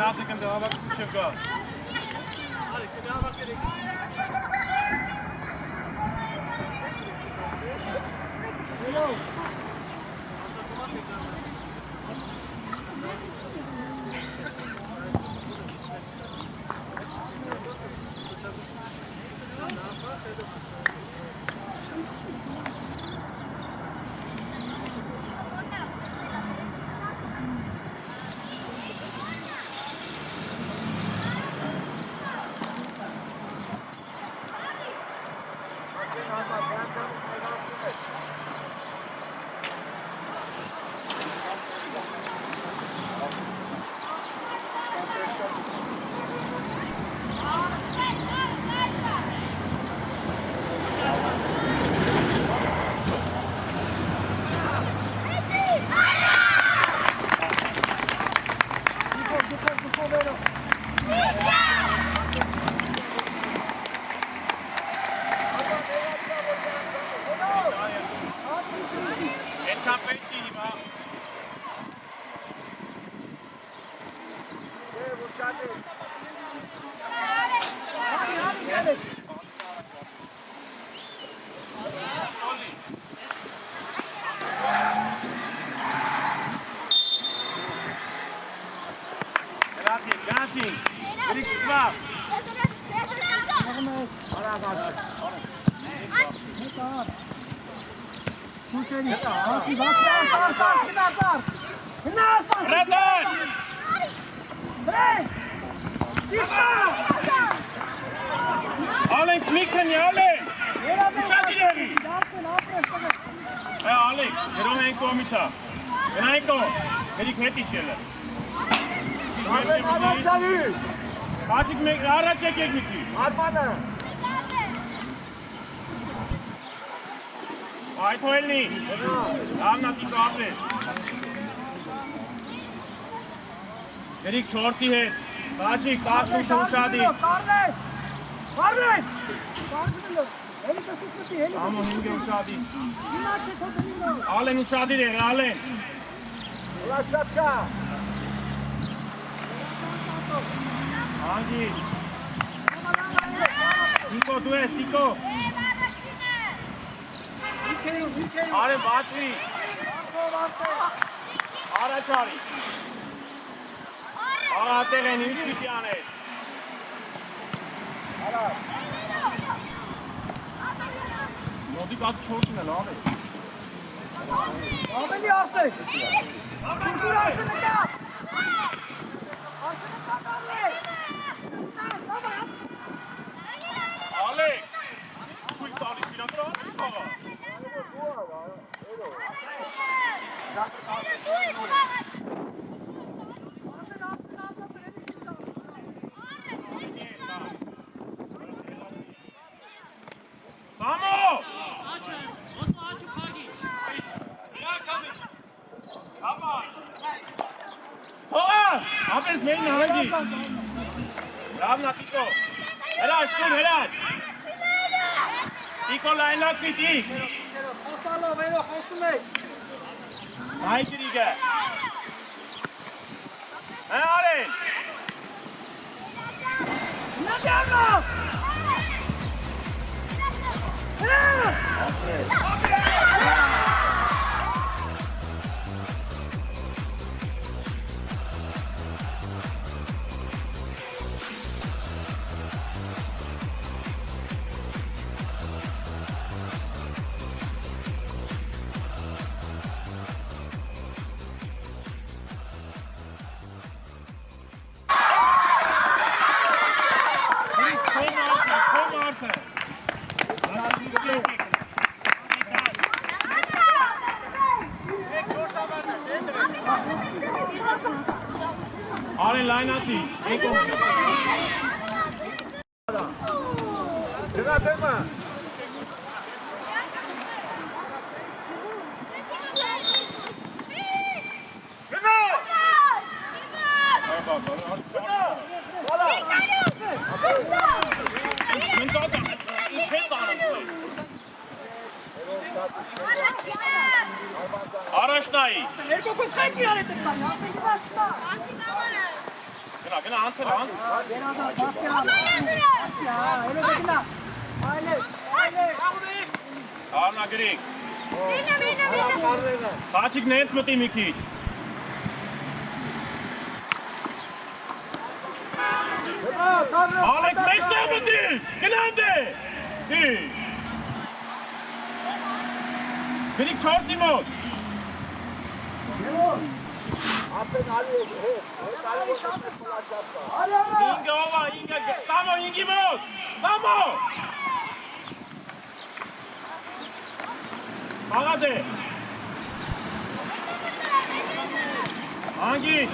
Գնացեք ընդ հավաք չեմ գա։ Ալենք միքն է, Ալենք, շատ իրերի, Ալենք, երոն են կոմիցա, գնային կոմ, գերիք հետի շելը, Հատիկ մեկ առաջ եկեք միքի, արմանը, այդ հոյելնի, լավնատիկ ապրես, գերիք չորտի հետ, Բաչիկ, կասմուշ ուշադիկ, Կարնեց! Ամո հինգ է ուշադիր Ալեն ուշադիր էր, Ալեն Լաչատկա Անգի Տիկո, դու ես, Տիկո Արեն բացվի Արաչարի Աղատեղ են, ինչ պիտի անել Նոդի կաց չորտին է, լավ է Ամենի արսեք Կուր արսեն է կա Արսեն է կա կարլեք Ալեք Կույր տալիս վիրատրա անիշ կաղա Ապես մերին հանգի Լավնա Տիկո Հրաշ, կուր հրաշ Տիկո լայնակ պիտի Խոսալով էրո խոսում եք Հայ դրիգը Հա արեն Նադյարնա Alen lainati. Առաջնայի։ Երկու քույր խենքի արեք տան, ասենք դաշտա։ Gena anzel an. Arna Grig. Patrick Nels met die Miki. Alex meester met die. Genande. Die. Ben ik short iemand. Inga over, Inga. Samo, Ingi mod. Samo. Agade. Angi.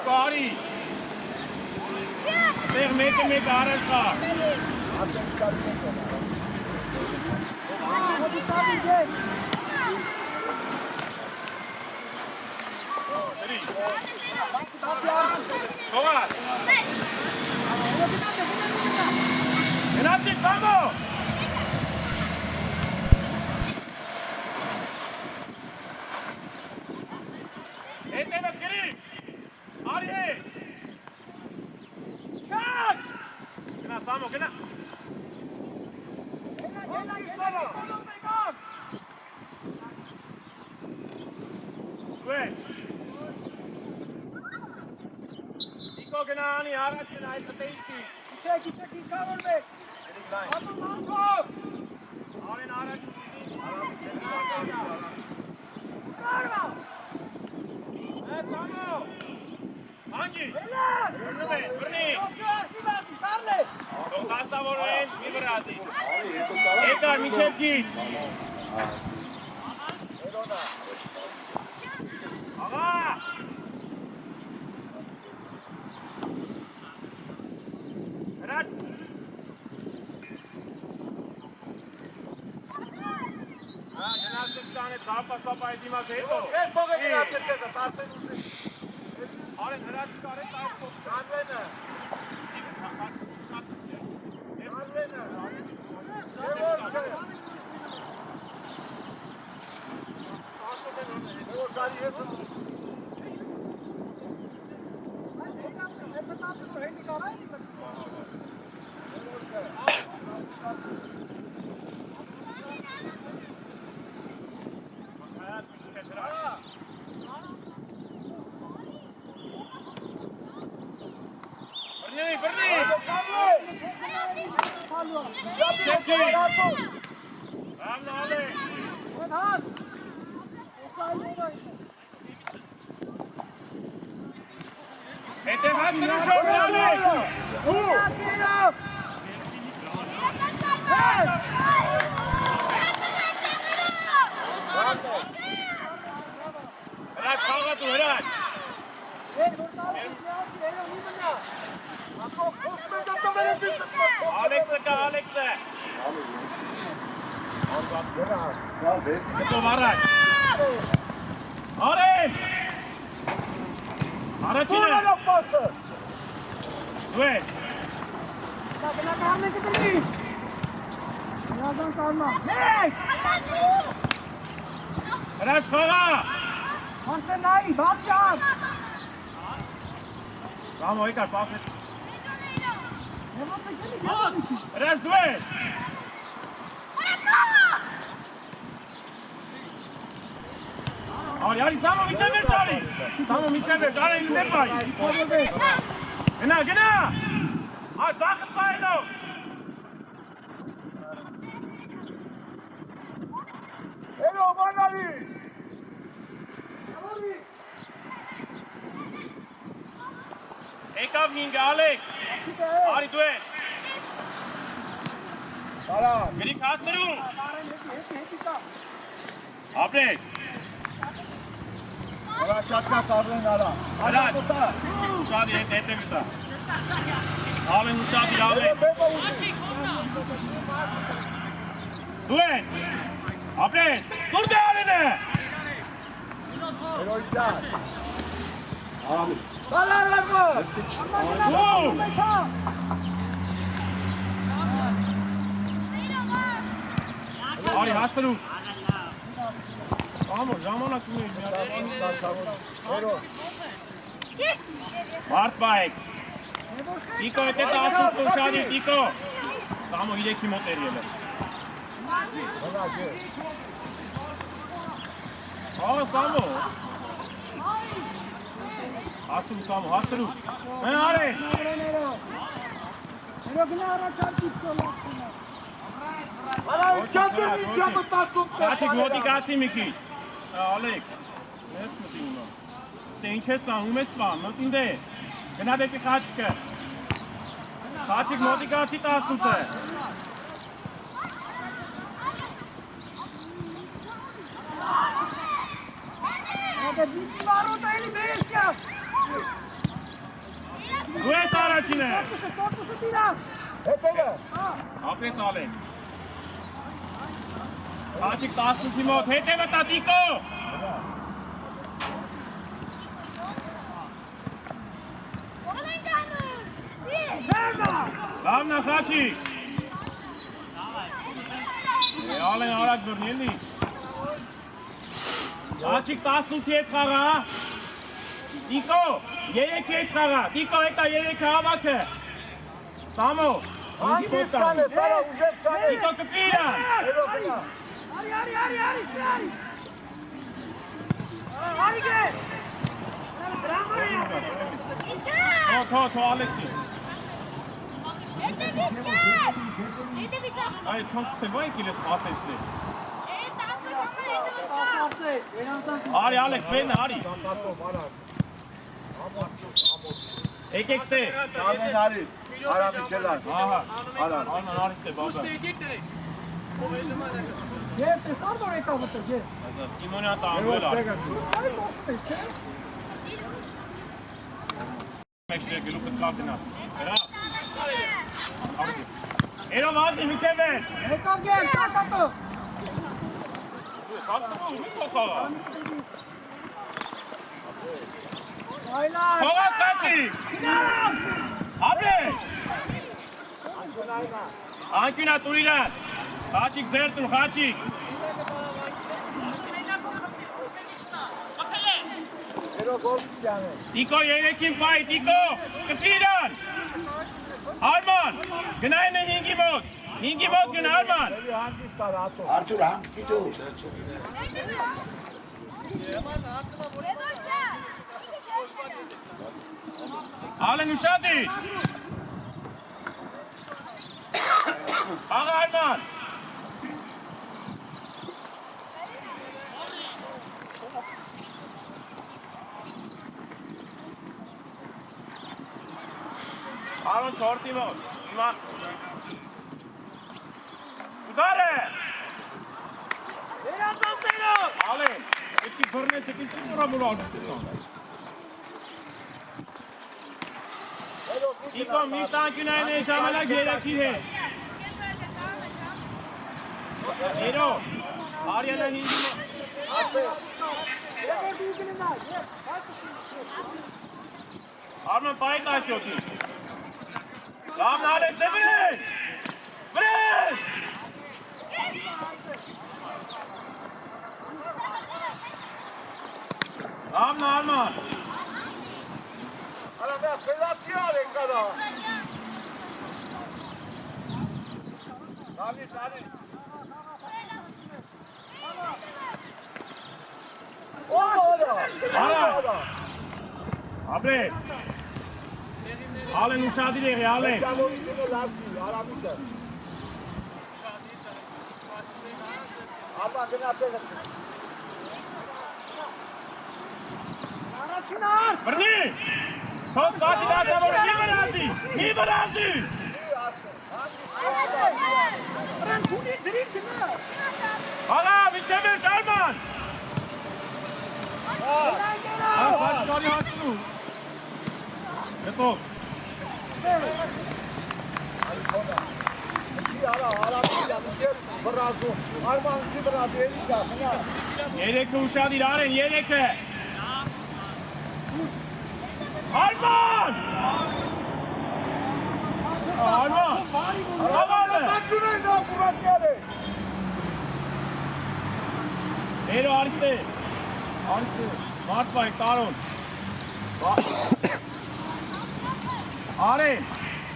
Kari. Zeg met Ares ga. Kom maar. Genadje, vamos. Ete nog Giri. Arje. Shot. Gena, vamos, gena. Goed. Nico Genani, Harald Genai, Patenti. Check, cover me. Arjen Harald. Samo. Angi. Verni. Toch daar worden heen, Liberati. Ekar, Michelki. Aga. Rat. Genazistane Trapa bei Dima Seto. Arjen Rat kare tapo. Ganvena. Vamos, Ekar, pass it. Rest due. Ari, samo Michel Dali. Samo Michel Dali in dem Ball. Genau. Ah, sag es bei noch. Hello, Manali. Ekar hinga Alex. Ari due. Sala. Geri kasteru. Apre. Ara şatka karlen ara. Ara. Şadi ete mita. Abi Şadi abi. Due. Apre. Dur de aline. Eloycan. Abi. Sala largo. Արի, հաստրու։ Ամո, ժամանակ ունի Մարդ բայեք։ Տիկո, էտ էտ ասում խոշարի, տիկո։ Սամո, իրեքի մոտ էր ելը։ Ահա, Սամո։ Ասում, Սամո, հաստրու։ Մեն արեք։ Կաչիկ մոտիկացի մի քիչ։ Ալեք, ես մտին ունա։ Դե ինչ ես սանում ես պան, մտին դե։ Գնա դեպի խաչիկը։ Խաչիկ մոտիկացի տասուց է։ Դու ես առաջինը։ Ապես ալեք։ Խաչիկ տասուցի մոտ, հետևը տատիկո։ Լավն է խաչիկ։ Ալեն արակ բրնի էլի։ Խաչիկ 18-ի հետ խաղա։ Տիկո, 3-ի հետ խաղա։ Տիկո, հետա 3-ը հավաքը։ Սամո, ինքի մոտ տան։ Տիկո կպիրան։ Թո, Ալեքսի։ Այ թոնք սեվային կիլես ասես դե։ Արի, Ալեքս, բերնը, արի։ Եկեք սե։ Արի, արամի կելար։ Ահա, արիս դե, բաբա։ Ես ես արդոր եկավ վտը, ես։ Սիմոնյա տանգվել արի։ Մեջտեղ գլուխը կլատենաս։ Հրա։ Էրով ազի միջև էր։ Եկավ գեր, ճակատո։ Կացնու, մի կողաղա։ Այլա։ Հողաս կաչի։ Հաբեր։ Անկյունա տուրիրան։ Խաչիկ ձերտուն, խաչիկ։ Տիկո երեքին պայի, տիկո, կպիրան։ Արման, գնային են հինգի մոտ գնա, Արման։ Արտուր, հանգցի դու։ Ալեն ուշադի։ Աղա Արման։ Արոն չորդի մոտ, հիմա ուդար է։ Ալեն, էտքի բրնես եկին չի նորա մուր ալուտեսան։ Տիկո միշտ անկյունային է ժամանակ երեքի հետ։ Էրո, Արյանան հինգի մոտ։ Արման պայիկ աշյոքի։ Լավն Ալեքս է վրեն! Վրեն! Լավն Արման! Արամյա, պելացիալ են կարա։ Դալի։ Արա! Աբրե! Ալեն ուշադիր եղի, Ալեն! Ճամորիկինը լավքի, արամիկը։ Աբա գնացել է։ Առաջինար։ Բրնի! Թոս կաշի դասավորը, մի վրազի! Պրան քունի դրին գնա։ Ալա, միջև էր, Արման! Հաշկալի հասնու։ Հետո։ Երեքը ուշադիր արեն, երեքը։ Արման! Արման! Արման է։ Hero Ariste. Mart vai, Taron.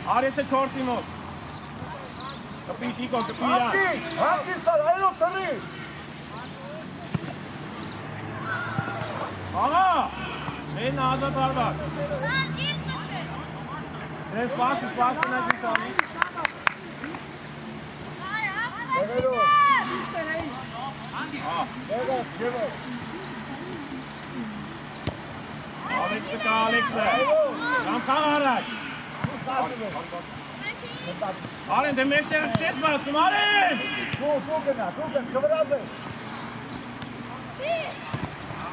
Are se çortimo. Capitico, capira. Hangi sar? Ayro tani. Ama. Ben azat var bak. Espaço na direção. Ayro. Ah. Evet, evet. Alex. Ram Kamarak. Aren, de meeste er shit basım, Aren! Dur, kıvıradı.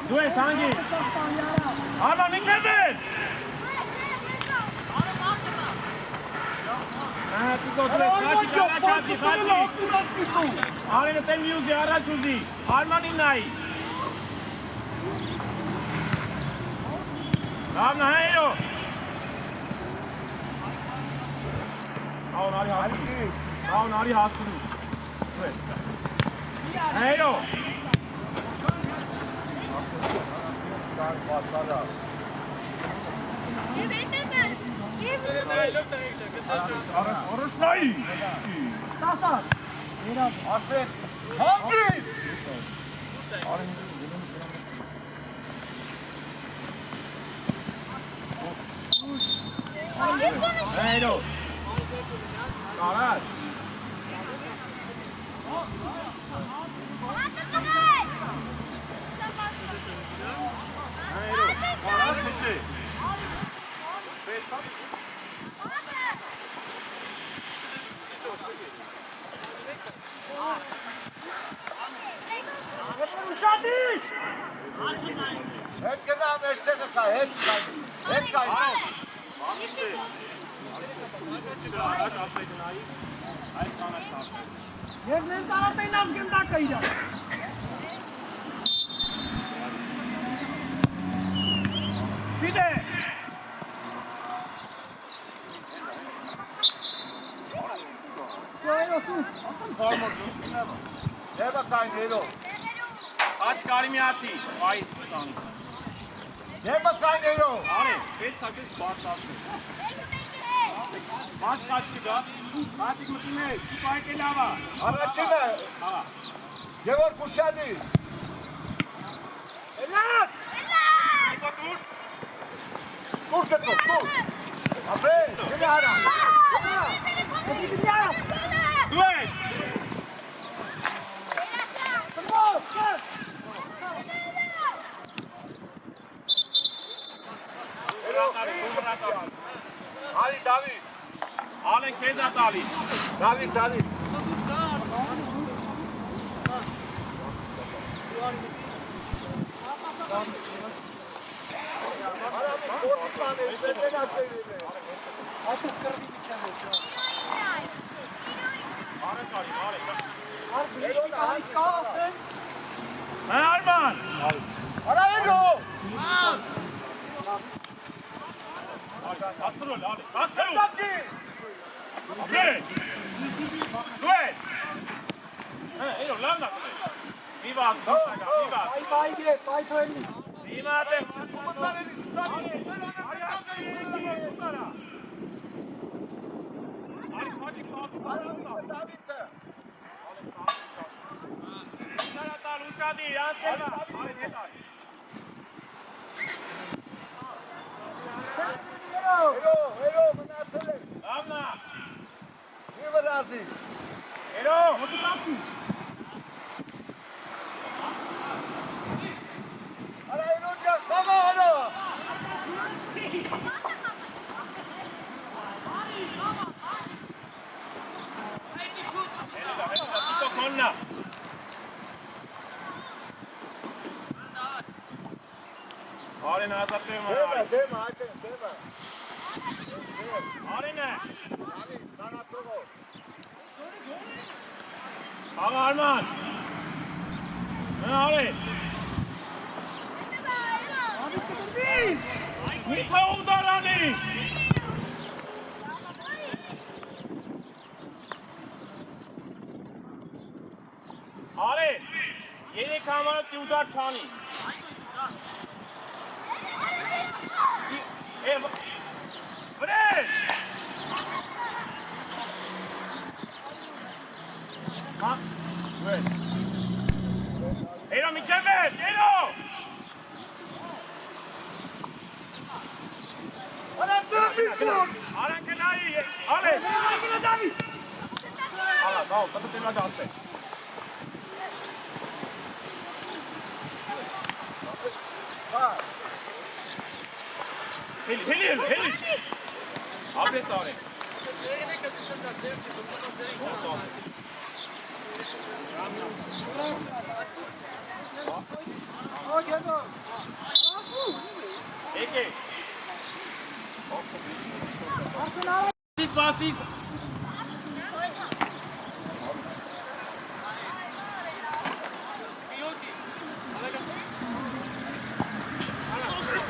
Dues, hangi? Arman, Mikkelsen! Tuko, kaçı. Aren, sen yüzü, ara çuzi. Arman innay. Ravna, heyo! Nari Haskuru. Heyo! Oruç nai! Tasar. Asen. Hangi? Heyo! Karar! Hep gelen meşteke kay, hep kay. Yerden tarafta az gümda kayacak. Bir de! Şöyle sus. Ne bakayım Nero? Kaç kalimiyati? Vay sani. Ne bakayım Nero? Are, 5 takız bağırsaklı. Maç kaç çıkar? Fatih Mutlu'ne, şu kayıt elava. Araçı ne? Ha. Gevar kuşadı. Helal. Niko dur. Dur Niko, dur. Aferin, gel ara. Hadi bir yap. Dues! Bravo. Gel. Ali David. Alen Keza David. David. Arman! Ara Nero. Kastrol, Ali. Kastrol! Okej! Dues! Ejo, landa! Viva, viva! Bay gire. Bay törenli. Viva, te! Komutan elisi sağ. Ali, kaçı kaldı? David'te. Sarata, Lušadi, Jan Selva! Ali, ne daj? Nero, bana söyle. Ravna! Niye razı? Ero! Ara Nero'ca, sana ara. Tutto Konna! Ali, nazad dema, Ali. Deme. Ali ne? David, sana togo. Hava Arman! Ali! Nita udarani! Ali! Երեք համարը տյուդար չանի։ Վրեջ։ Հա, վրեջ։ Էրո միջև էր, էրո։ Արան կնայի, արեն։ Ալա, դավ, կտը տենա դաստ է։ Հելի։ Ապրես արեն։ Եկե։ Սպասիս։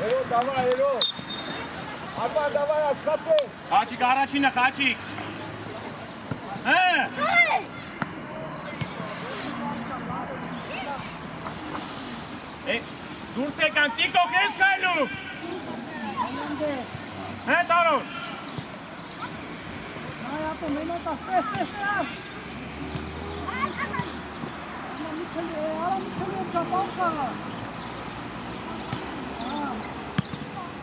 Հերո, դավա, հերո։ Արման, դավա, ասկատե։ Խաչիկ առաջինը, խաչիկ։ Հե։ Դուրս եկան, տիկոք ես կայլու։ Հե, տարոն։ Ay, apă, minota, stai. Ala miçeli çapalka.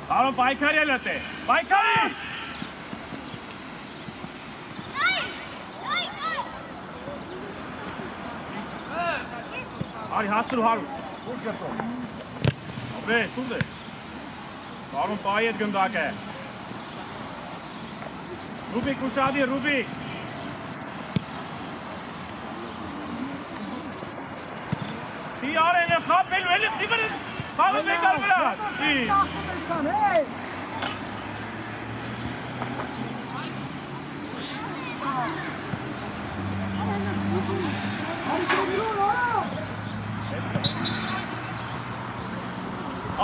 Տարոն պայքարի էլ է, պայքարի։ Արի հաստրու հարու։ Ուր գծո։ Ապրե, սուր է։ Տարոն պայի էդ գնդակ է։ Ռուբիկ ուշադի, Ռուբիկ։ Ի արեն է խապելու, էլի տիվր է, խաղը մեկար վրա։ Hey!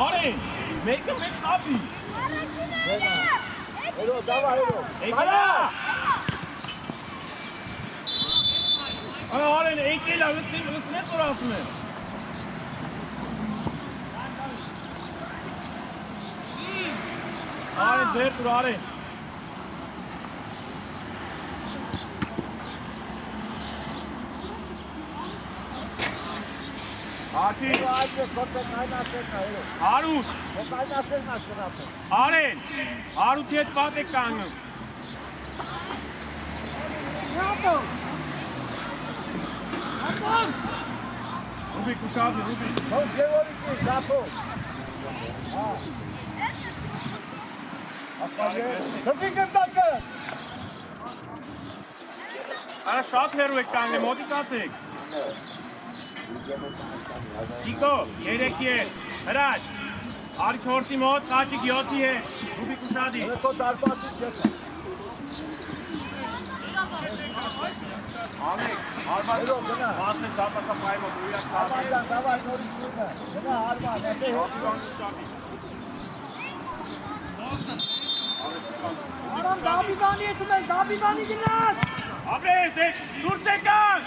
Արեն, մեկը մեկ խապի։ Հերո, դավա, հերո։ Եկելա։ Արեն, եկելա, լսնետ որ ասում է։ Արեն, ձեր տուր, արեն։ Աշի, Այդպես կոտը կայնացերն է, հերո։ հարուտ, Կայնացերն է շրապը։ արեն, հարութի հետ պատ եք կանգնում։ Ռուբիկ, ուշադի, Ռուբիկ։ Հոս Գևորիցի, դապո։ Ասկալի, հսի գնդակը։ Արա շատ հերու եք կանգնի, մոտիկացեք։ Տիկո, երեքի է, հրաչ, արի չորսի մոտ, խաչիկ յոթի է, Ռուբիկ ուշադի։ Հերո դարպասի չես։ Ամեք, արման, Հերո, գնա։ մասն է դապակա պայի մոտ, ուրյակ կաղի։ Արման, դավա, նորից դուրնը։ Գնա, Արման, եթե Հոթիվան ուշադի։ Aram Dabibani etmez, Dabibani gillan. Ապրես, դուրս եկան։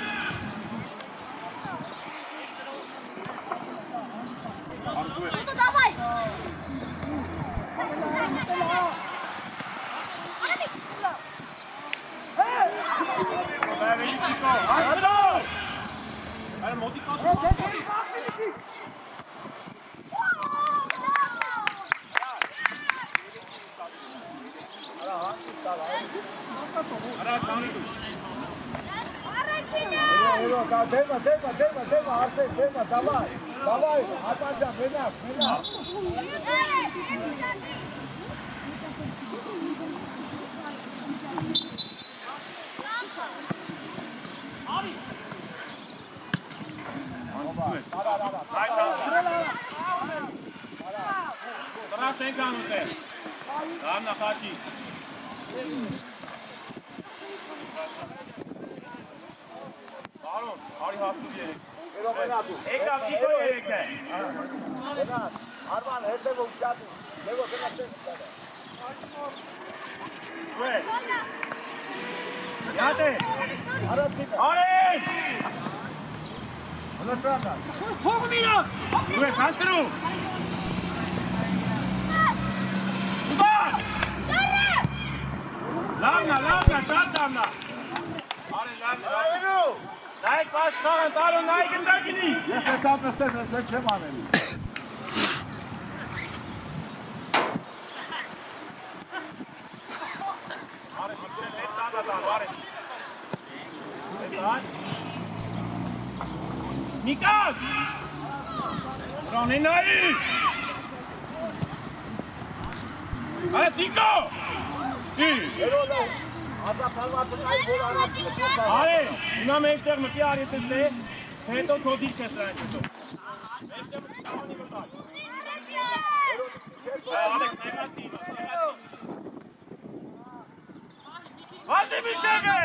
Давай! Բավելի տիկո, հաշտով։ Այլ մոտիկացում։ Արա չանի դու։ Հերո, դեմա, արդեն, դեմա, դավայ, հատանջան, մենակ։ Տրաշ ենք անում է։ Դարնա խաչի։ Բարոն, արի հասու երեք։ Հերո, մենակ դու։ Եկավ տիկո երեք է։ Մենակ, Արման, հետևը ուշադու։ Հերո, գնա տես կանը։ Ուե։ Յատ է։ Արաձիկը։ Արեն։ Հնա Ուրանը։ Խոս թողում իրան։ Դու ես հաստրում։ Ուբար։ Լավնա, շատ լավնա։ Արի լավնա։ Այրու։ Նայք պաշտպան, տալու նայք ընդակինի։ Ես հետապ ստես չեմ անելի։ Արի, հետ տալու, արի։ Հետան։ Նիկաս։ Ռոնի նայի։ Արի, տիկո։ Երոլը, ազապալվածն այ որ առածը Արի, հիմա մեջտեղ մտի արի տեսե, հետո քո դիք ես դրանից հետո։ Մեջտեղ մտի կամանի մտար։ Ալեքս նեղացի հիմա, Հազի միշեղը։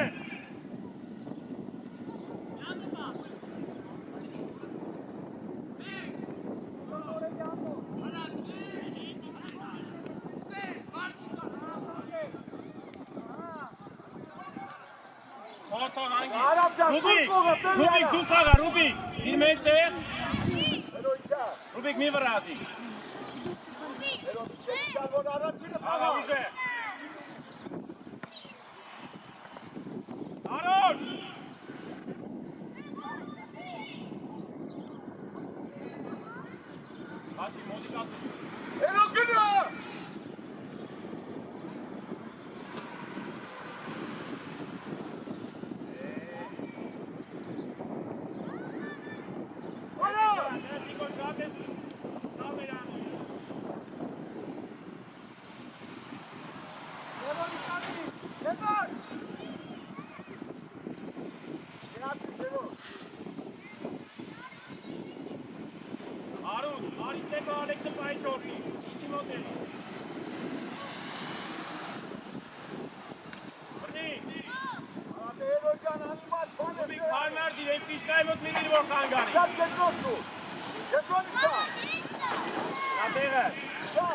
Ռուբիկ, դու խաղա, Ռուբիկ, իր մեջտեղ, Երո իչա։ Ռուբիկ մի վրազի, Երո իչա որ առածինը աղա ուժե, Արոն, հաչի մոտիկացու, Երո գնա։ Տիկո շատ ես, կամերան, Լևոն իշխանի, Լևոն։ Գնացի Երո։ Արուն, արի ստեպը Ալեքսը պայի չորդի, իտի մոտելի, բրնի, Երո ջան անիմաց բան է։ Ռուբիկ հարմարդիր, այն պիշկայի մոտ մինիր որ խանգանի, Շատ կետրոսու։ Կետրոն իչա։ նա տեղը, Իչա։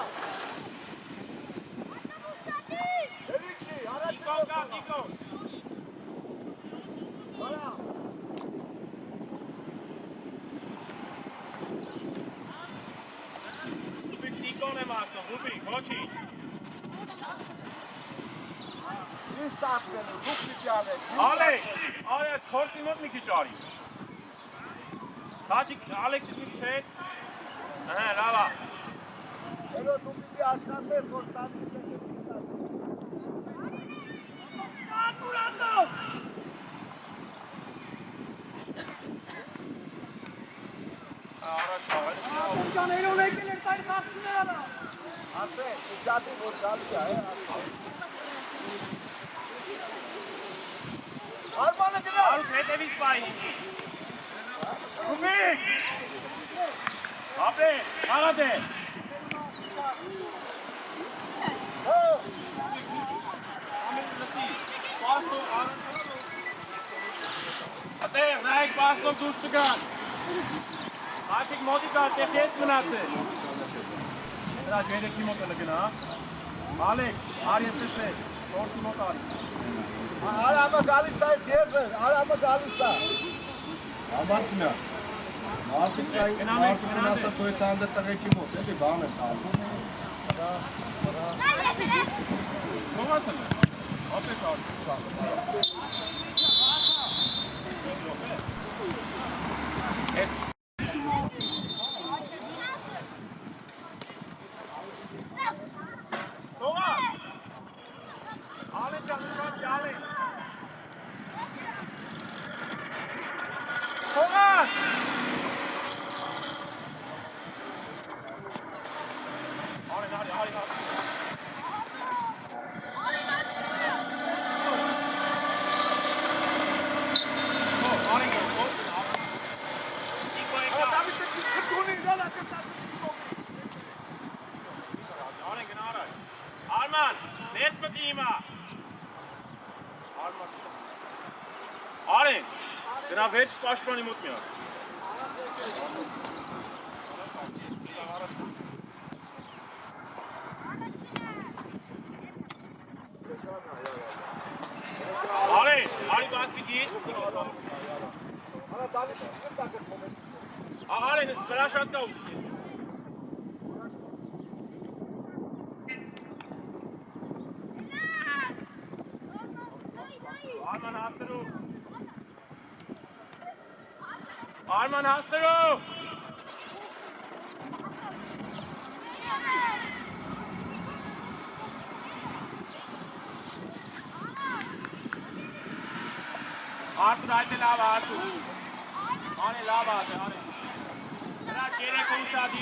Երիչի, առածինը Տիկո կա, Տիկո, Արա։ Ռուբիկ Տիկոն եմ ասում, Ռուբիկ, ոչինչ, Ինչ տապկեն, դուք պիտի անեք։ Ալեքս, արետ խորտի մոտ մի քիչ արի, Հաչիկ, Ալեքսից մի քիչ հետ, լավա, Երո դու պիտի աշխատես, որ տանից ես Անդուրանդով։ առաջ խաղել, Ջան, երոն եկել էր տայր խաղցուներ արա։ ասես, իջատի որ գալի է, Արմանը գնա։ Արուս հետևից պայի, Ռուբիկ, ապե, խաղադ է, Ատեղ, նայք պաստով դուրս չգան, Հաչիկ մոտի կաշեք ես մնացել, Դրա գերեքի մոտը նգնա, Ալեք, արի ես տեսել, շորտի մոտ արի, Արամը գալիս այս եզը, արամը գալիս է։ Ամբացիմյա, մարդիկն ասա թո էտ անդը տղեկի մոտ, էլի բան է տալու։ Թողասն է, ապետ արի, Հետ, Թողա, Ալեն ճան ուշան յալեն, Թողաս, արի, Arman, neresi bakayım ha? Arman. Aren, genau welches Beispiel nicht mehr. Aren, Ari was wie geht's? Ana, da ist ein Winter gekommen. Արեն, դրա շատ կա ուզի։ Արման հաստրու։ Արման հաստրու։ Artur haydi lava Artur. Hani lava hadi hani. Biraz geri konuşadı.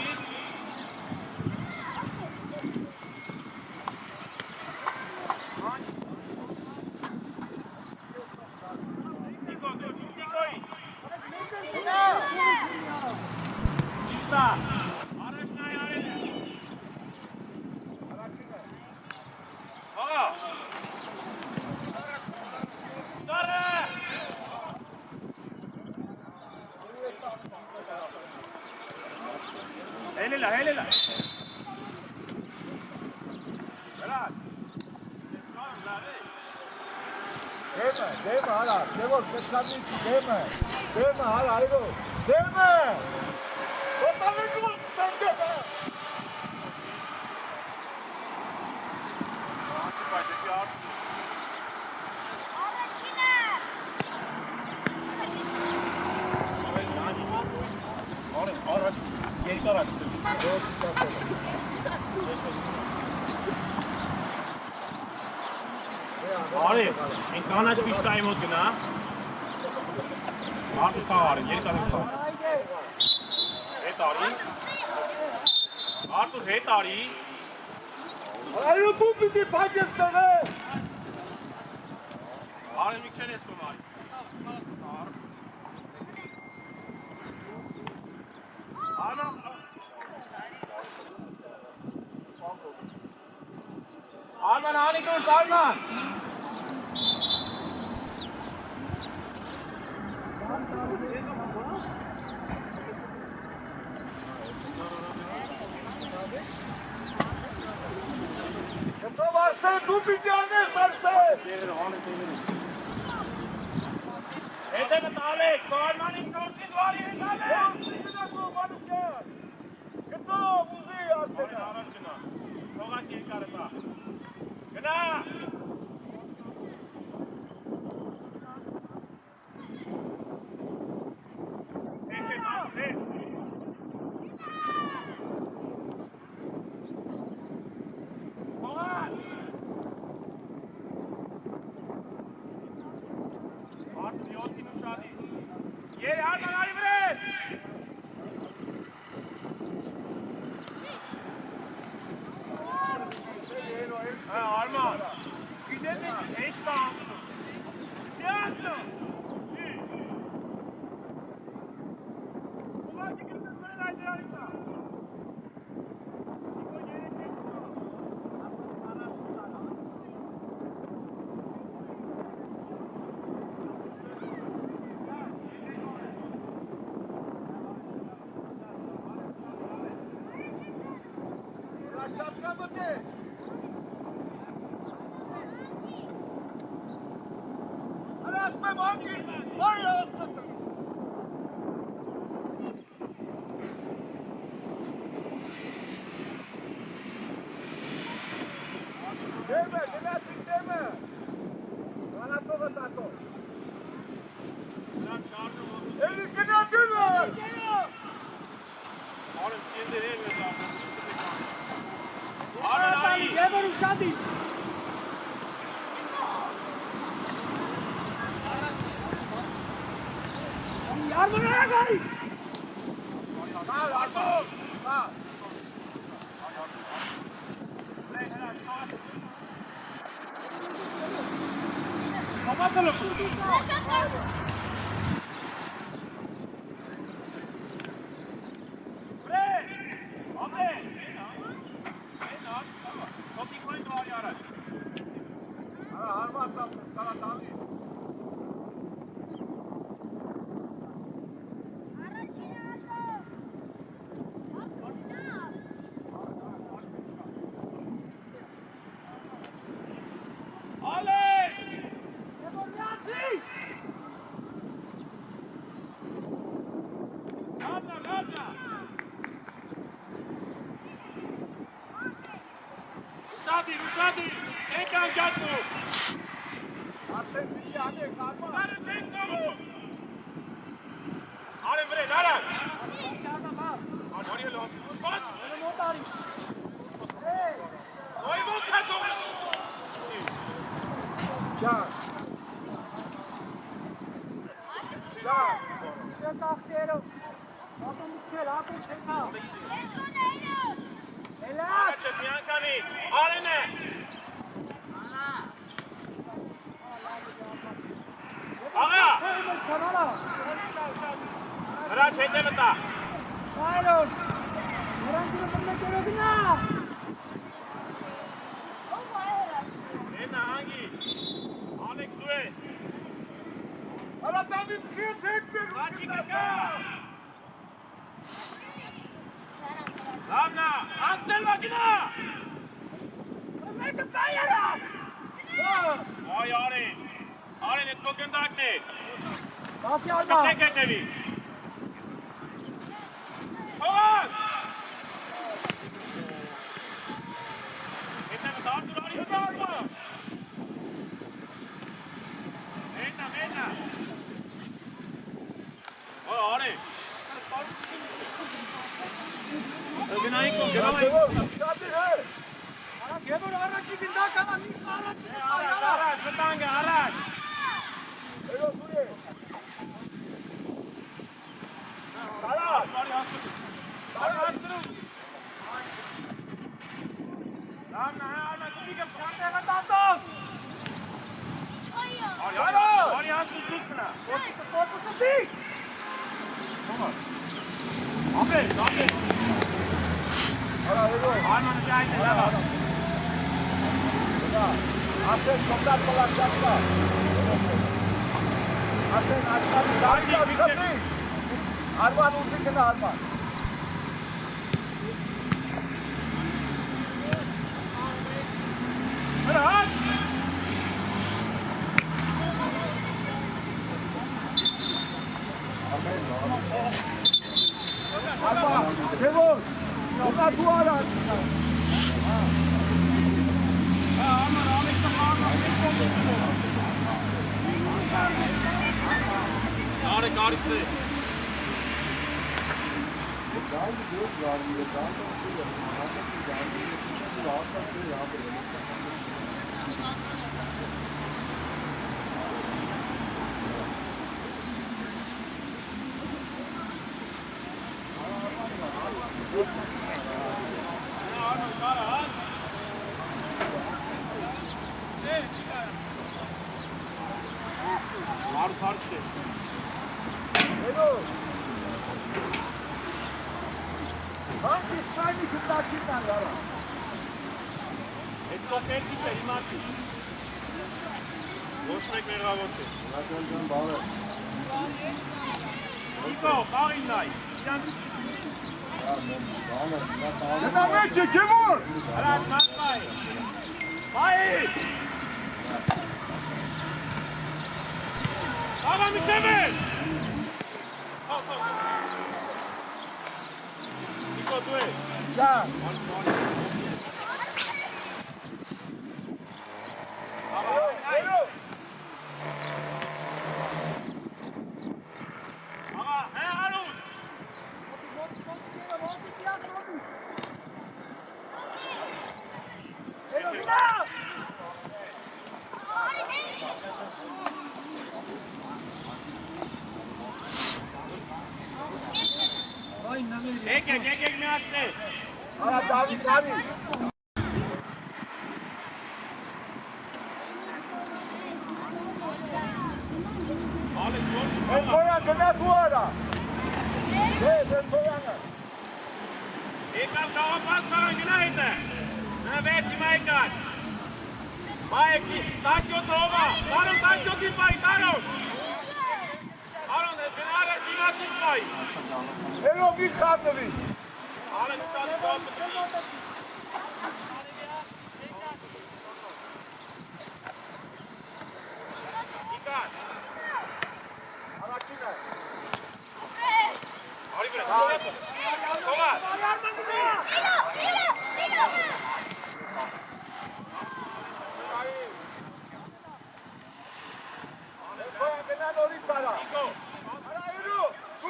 Niko dur Niko. İsta. Araçına yarın. Aa. Dara. Helal helal. Helal. Deme hala. Devor keskanın deme. Deme hala ayro. Deme. Otanın dur ben deme. Araç. Geri araç. Արի, են կանաչ վիշտայի մոտ գնա։ Արդու կա արի, երկար են կա։ Հետ արի։ Արդու հետ արի։ Ayro tu piti pages tane. Արի մի քիչ ես կոմ արի։ Arman hani dur Arman. Eto varsa tu piti ane varsa. Ete mi Talek? Arman'ın korkun var ya Talek. Eto muzi Arı araç gına. Togaç yekarı ta. Gına. Arman, gidelim eş bağımlı. Ne yaptın? Ulan çıkırsın böyle aydınlarıyla. Şapka mıtı? Asme banki, var ya aslında. Deme, deme. Bana toga tato. Eli kena deme. Arın kendi evine zaten. Arın Devor uşadı. Arman'a gel. Arman. Ha. Kapatalım. Bre! Abi! Çok iyi koyun var ya araç. Arman tamam. Ale! Devor Yasin. Uşadır. Ekran geldi. Arsene bir yani kalma. Arı çek topu. Arı bre, Arı. Arı los. Koş. Oy bu kaço. Can. Can. Sen tahtero. Bakın bir bakın çeka. Helal. Arı çek Yankani. Arı ne? Aga. Kamala. Ara çekte mi ta? Hayır. Orang tidak pernah terobina. Ena hangi? Alex Due. Ara David kıyı tekti. Kaçı kaka. Ramna. Astel vakina. Mereka bayar. Ay Arı. Arı net koken dakne. Kafi Ka alma. tek etnevi. Oğaz. Etne dar dur Arı hızlı alma. Mena. O Arı. Ögünayı Hadi he. Ara gebor araçı binda kalan hiç araç. Araç, betanga, araç. Ego buraya. Salat. Araç durun. Ramna, arma, kubi ke prante katatos. Arya, tutna. Korkusu değil. Tamam. Aferin. Ara Ego. Armanı cahil lava. Arsene sokak falan yapma. Arsene aşağıda David kapı. Arman uzun kena Arman. Araç. Arman. Ego. Bunlar bu ara. Aman, Ahmet, Ariste. Ariste. Ego. Hangi İsrail'i kırtakirden yara? Esto técnica y mati. Boşmek ne ravote. Nico, Barinay. Neden çekemur? Araç, Matbay. Hayır. Aga mükemmel. Nico, Due. Can. Ego. Aga, he Harun. Terobina. Ay nagari. Ek mi attı? Ara David. Alex, Ben koyan kena bu ara. Ben koyanım. Ekran kawan pas sekarang United. Nah, beti mainkan. Baik, Tasio Tova. Tarun Tasio Kipai, Tarun. Tarun, benar Jimatis Pai. Ego bir kaldı bir. Alex, tadi top. Ikan. Araçına. Hari beres. Tova. Մանան օրից արա։ Նիկո։ Արայրու,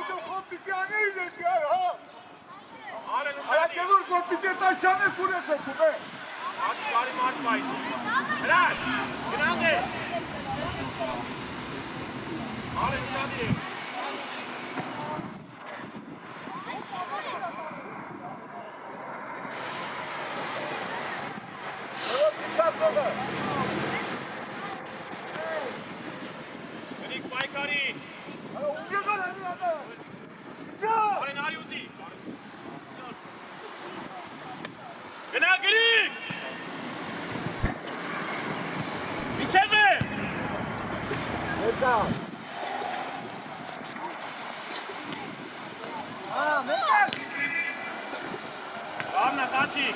դու խոտ պիտի անեիր էդի այ, հա։ Արեն Արա ուշադի։ գեղուր խոտ պիտի տաշան ես ուր ես էդում է։ Ատի բարի մարդ բայդ։ Հրաշ, գնանք է։ Արեն ուշադի է։ Հրոտ իչացողը։ Գնիկ պայքարի։ Արա ուր եղար հանի ադա։ Իչա։ Արեն արի ուզի։ Գնա գնիկ։ Միջև է։ Եկա։ Արա, մեկը։ Արնա տաչի։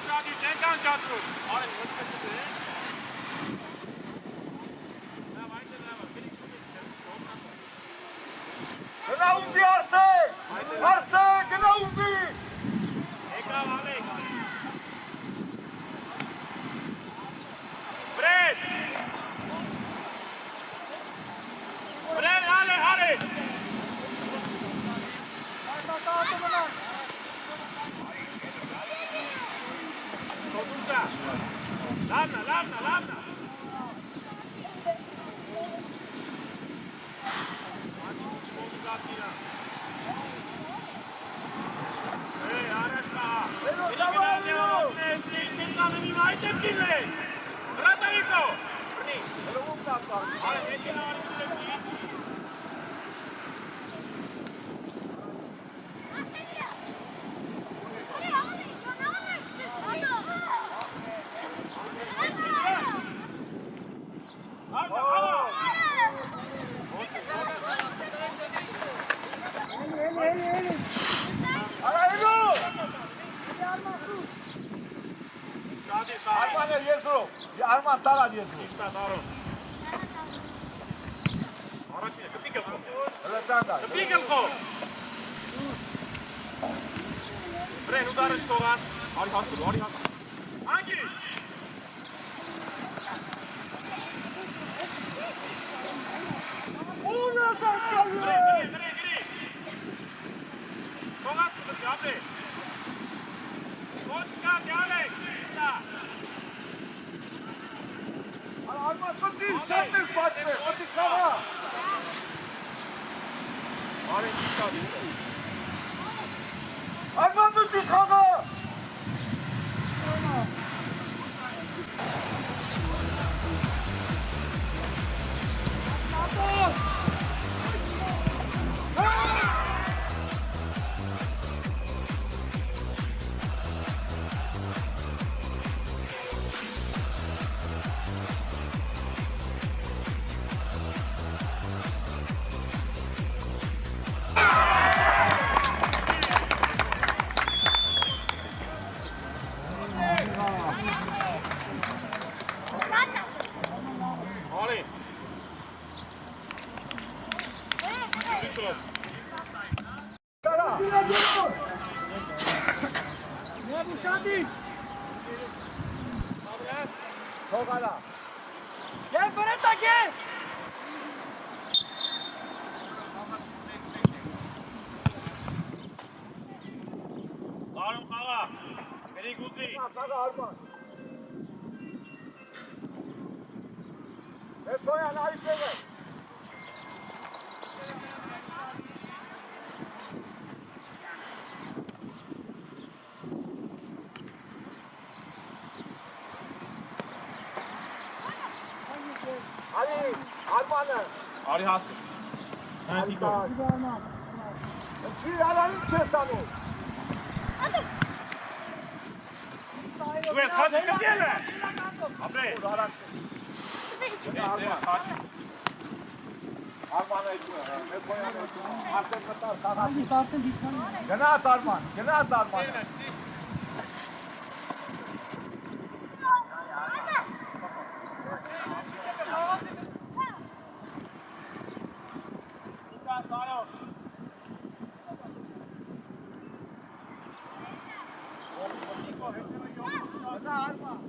Ուշադի, տենկան ճատրում։ Արեն, ոչպես է։ Լավ, այդ է լավ, գնիկ Գնա ուզի արսե։ Արսե, գնա ուզի։ եկավ Ալեք։ Բրեդ, արե։ Այդատատը մնան։ Կոդուզա, լավնա։ Էլի։ Արայրու։ Արմասու։ Արման է եզրով, արման տարան եզրով։ Հլետանդա։ Բրեն, ուդարը շտողան, արի հաստրու, Անգի! Ուր է դարձալու է։ Գրի, Թողած կտի, ապե։ Ոչ կա, դյալեք, սա։ Արման պտի, չատեր պատվե, պտի կաղա։ Արեն չկադի։ Արման պտի կաղա։ Արեն։ Տարա։ Նեվ ուշադի։ Թողալա։ Գեր բրետա գեր։ Արում խաղա, գրիկ ուզի։ Կաղա արման։ Ես ոյան արի ծեղը։ Արի, արմանը։ Արի հասը։ Հանդիկո։ Արման։ Չի արանին չես անում։ Դու ես խաչի կտել է։ Ապե։ Արմանը էդու է, մեկ ոյան էդու է, արդեն մտար կաղացի։ Արդեն դիքան։ Գնաց արման, գնաց արման։ Գնա արման։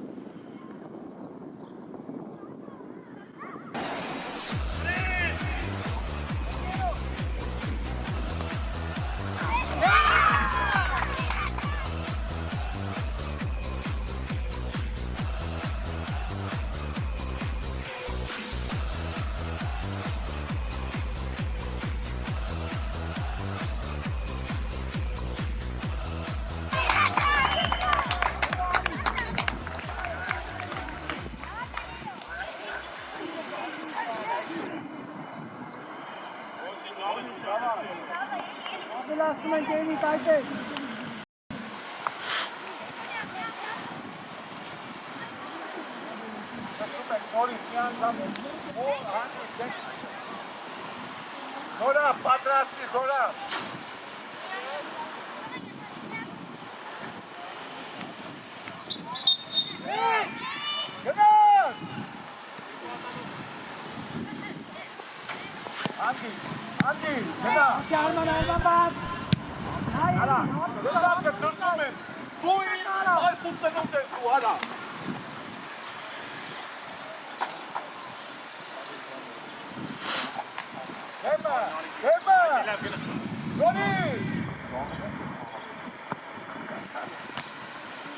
ասում են գեյմից այդ է։ Տեսնում եք, նորից մի անգամ Զորա, պատրաստի, Զորա։ Գնար! Անդի, գնար! Արման բաց։ Արա, գնար կտսում եմ, դու իմ այսու ծնունդ ես դու, արա։ Հեմա, նորի!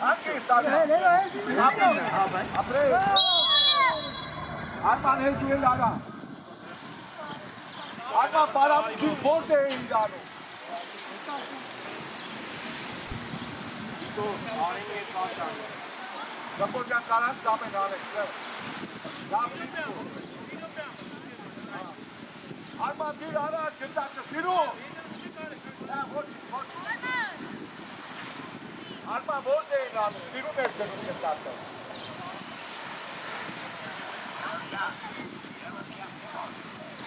Անդի, ստանա։ Ապրե։ Արման հետ ու էլ արա։ Արման բարամքին որդ է էին դանում։ Զապոջան կարան զամեն արեք, Արման դիր առաջ գտակը սիրու։ Արման որդ էին անում, սիրում ես գնում գտակը։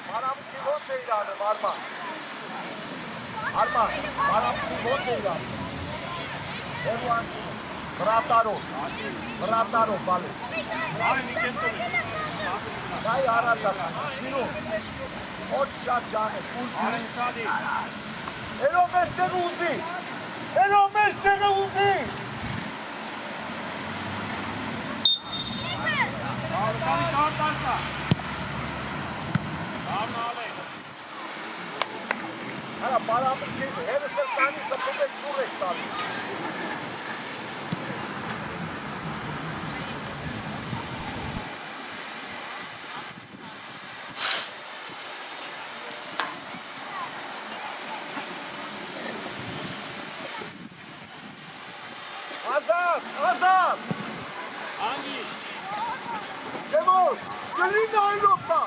Բարամքի ոնց էիր անում, Արման։ Արման, բարամքի ոնց էիր անում։ Եվ անկում, վրատարով, բալի։ Կայ առաջատան, սիրում, ոչ շատ ճան է, ուզի։ Էրով մեզ տեղը ուզի, էրով մեզ տեղը ուզի։ Հələ baramın kimi, hələ səni sıfırda çur et tabi. Azad! Hangi? Cemil, gelin de Avrupa'da.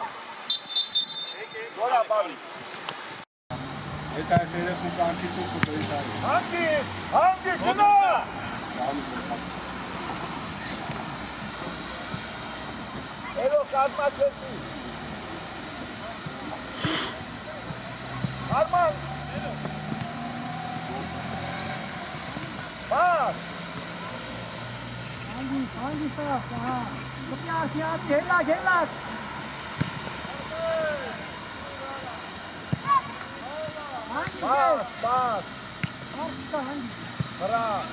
Zora bari. Yeterlere sultanki çok kurtarışlar. Hangi? Günah? Elo kazma çekti. Arman. Bak. Hangi tarafta ha? Siyah, gel. Hangi? Bak. Arkada hangi? Bırak.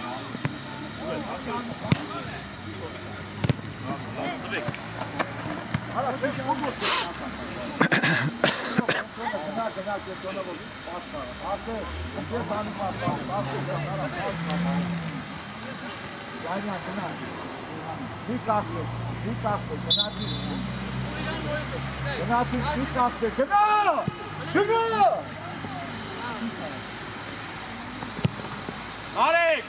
Hala çek vurma. Gel ona vur. Basma. Artık. Bir tane basma. Gel. Bir kalktı. Bir kalktı. Gel. Arek!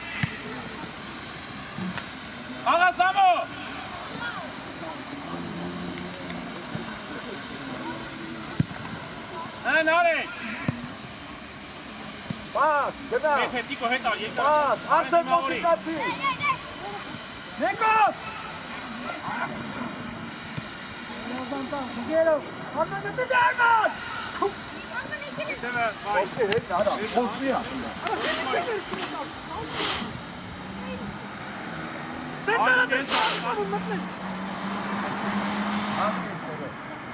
Aga Samo! Arek! Bak, Gena. Tico, heta, Bak, artık kombinasyon. Nekos! Gel. Arman götür Arman! Başka hep adam. Bozmuyor. Sen sana da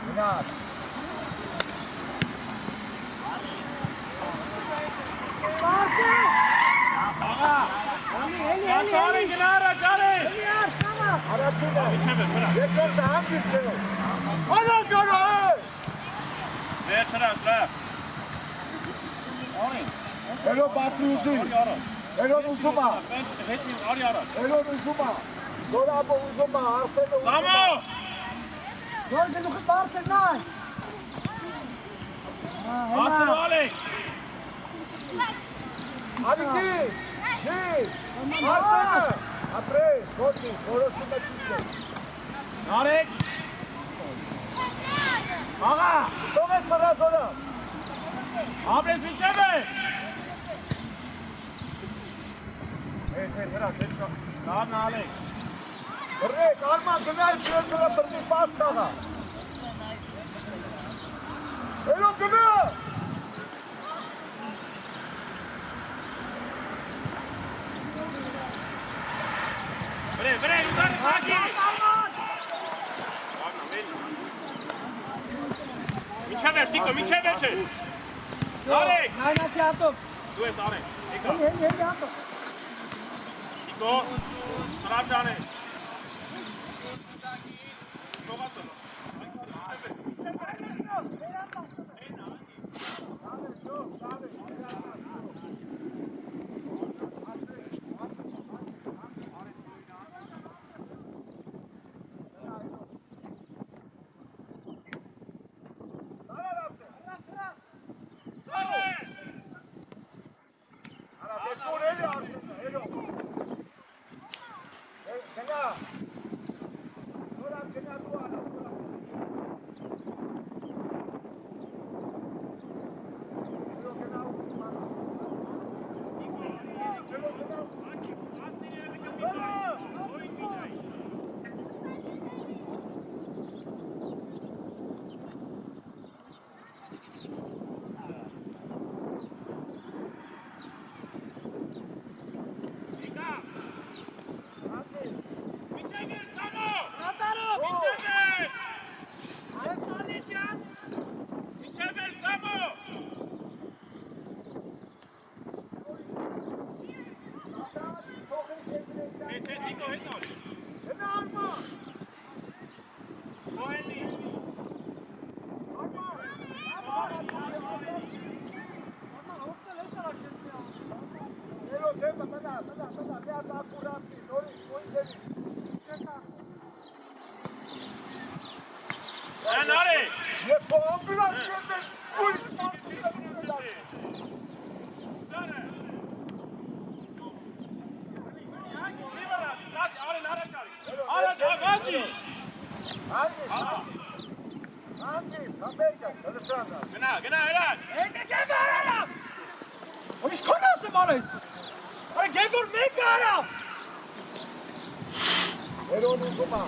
Günah. Aga! Çare kenara, çare! Arasıyla. İçeme, bırak. Yeter de hangisi? Ana göre! Ver sıra. Orin. Elo batı uzun. Elo uzuma. Ben hepimiz arıyorum. Elo uzuma. Dolabı uzuma. Arsene uzuma. Samo! Gol de nog Bartel nein. Bastır Alek! Hadi git. Arsene. Apre. Koçi. Orasında çıktı. Alek! Aga! Dove sarà sonra? Abres biçeme! Լավ նալեք։ Բրեք, Արման գնայր շերտը բրդի պաս կաղա։ Էլո գնա։ Վրե, ուտար խակի։ Միջև էր, Տիկո, միջև էր չէ։ Արեք։ Նայնացի հատով։ Դու ես արեք, եկա։ Հերի հատով։ Տիկո, հրաճան է։ Գողացը։ Գնա, հրաչ։ Գեգոր արա։ Ուրիշ քոն ասեմ արես։ Արա Գեգոր մեկը արա։ Երոն ուզում է։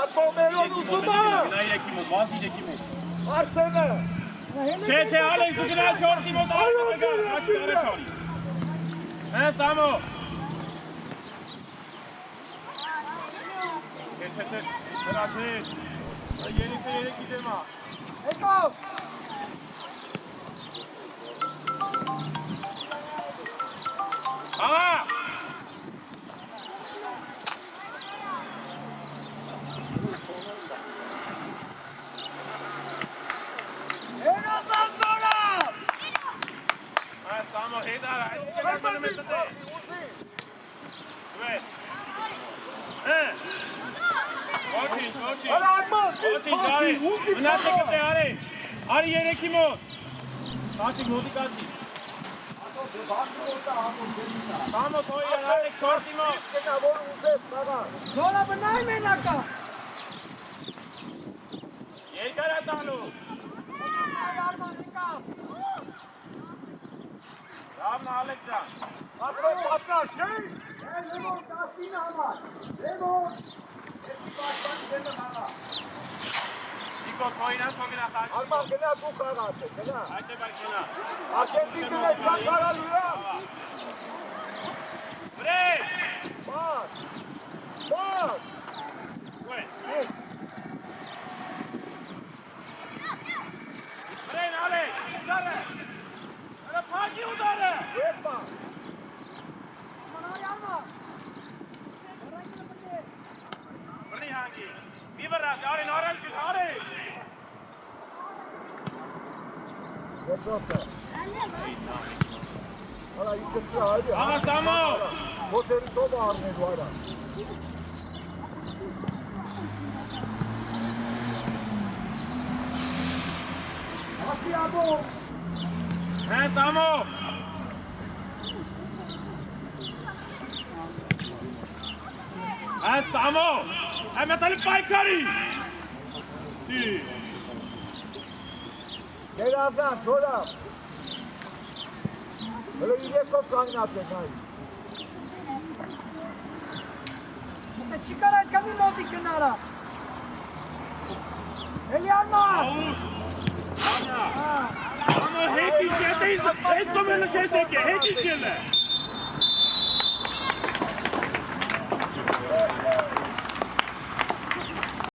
Ատո մերոն ուզում է։ Գնա իրեքի մոտ, բազ իրեքի մոտ։ Արսենը։ Չէ, Ալեք, դու գնա չորսի մոտ արես գա, աչի արա չորի։ Հենց ամո։ Չէ, հրաչի։ Երեքի դեմա։ Եկո։ Ահա։ Երազան զորա։ Այս ամո հետ արա, այդ մանը մեզ տե։ Դուե։ Ոչինչ։ Ոչինչ արի։ Մնացեք կտե արի։ Արի երեքի մոտ։ Սացիկ մոտի կացի։ Ամո թոյի արեք չորսի մոտ։ Գնա որ ուզես բաղա։ Զորա բնայ մենակա։ Երկար է տալու։ Արման եկա։ Լավն Ալեք ջան։ Ատո պատար, չէ։ Լևոն 19 համար։ Լևոն։ Էսի պաշտան դեմը բաղա։ Տիկո թոյինան թողինա խաչ։ Արման գնա դու խաղաց է, գնա։ Այդ է բայ գնա։ Ակենտի գնեք, կան խաղալու է։ Վրե։ Բաս։ Ուե։ Վրեն Ալեք, ուդարը։ Արա փակի ուդարը։ Ետ բա։ Մանարի արմա։ Վրի հանգի։ Մի վրած, արին արել գիլ, արին։ Ետ դոստը։ Արա իքսրա, հայդի։ Աղա Սամո։ Ոտերի տոբը արնելու արա։ Ասի ադո։ Հենց Սամո։ Հենց Սամո։ Այմետալի պայքարի։ Գերազան, թորա։ Հլո իրեկով կանգնած է նայ։ է, չի կար այդքանի մոտիկ գնարա։ Էլիաննա։ Անա, հետի չետեիս, ես կոմենը չես եկե, հետի չել է։